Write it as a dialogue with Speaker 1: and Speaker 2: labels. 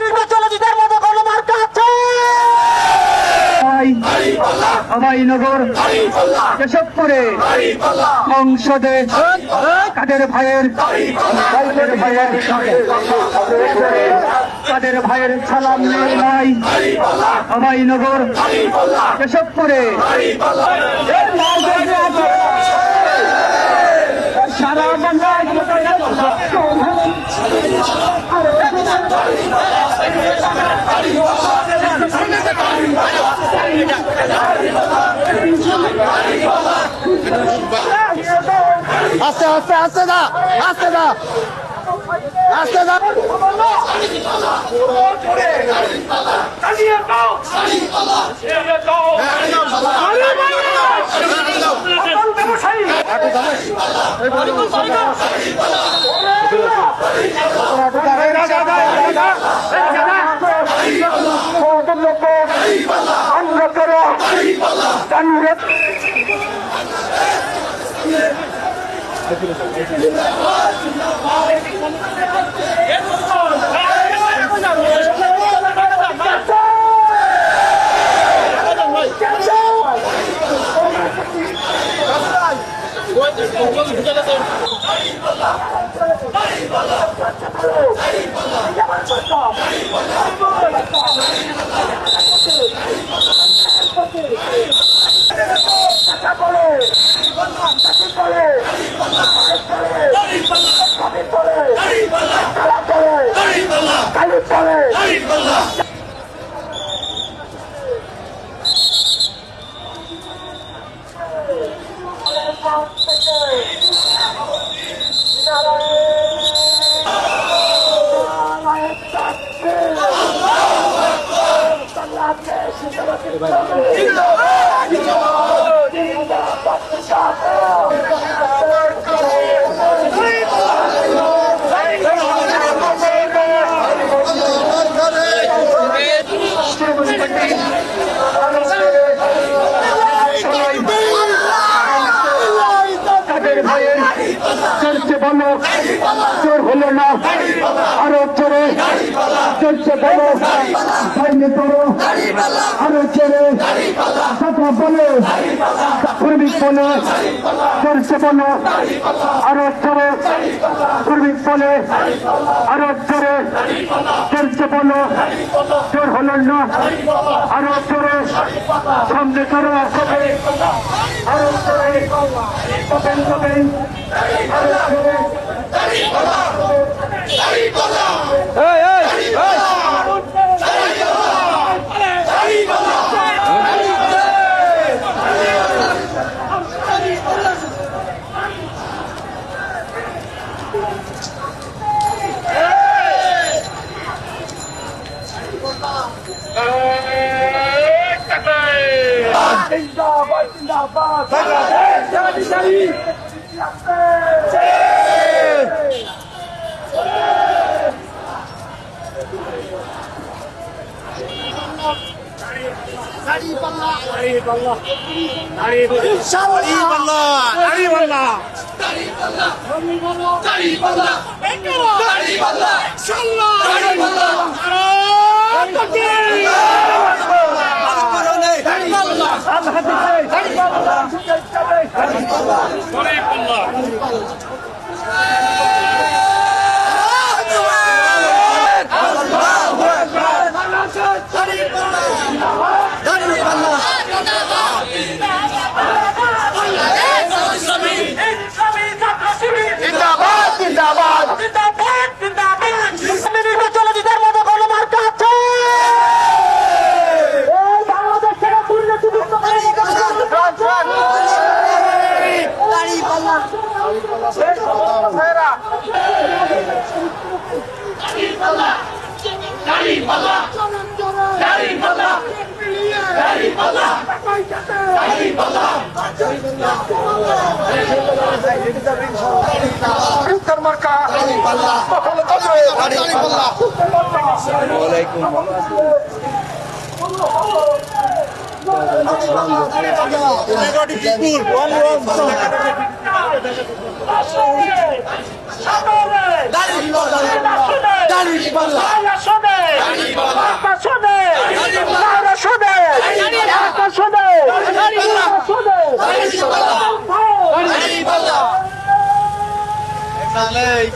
Speaker 1: নির্বাচনের মতো কোনো মার্কা আছে?
Speaker 2: অভয়নগর কেশবপুরে সংসদে কাদের ভাইয়ের সালাম নাই। অভয়নগর কেশবপুরে সারা বাংলায়
Speaker 1: আস্তে আস্তে আস্তে দা আস্তে দা আস্তে দা চোর হলো না আরো চোরে চলছে বলো সাইনে করো আরো চোরে কথা বলো শ্রমিক বলে চলছে বলো আরো চোরে শ্রমিক বলে আরো চোরে চলছে বলো চোর হলো না আরো চোরে সামনে করো আরো চোরে
Speaker 3: কাজ নেই।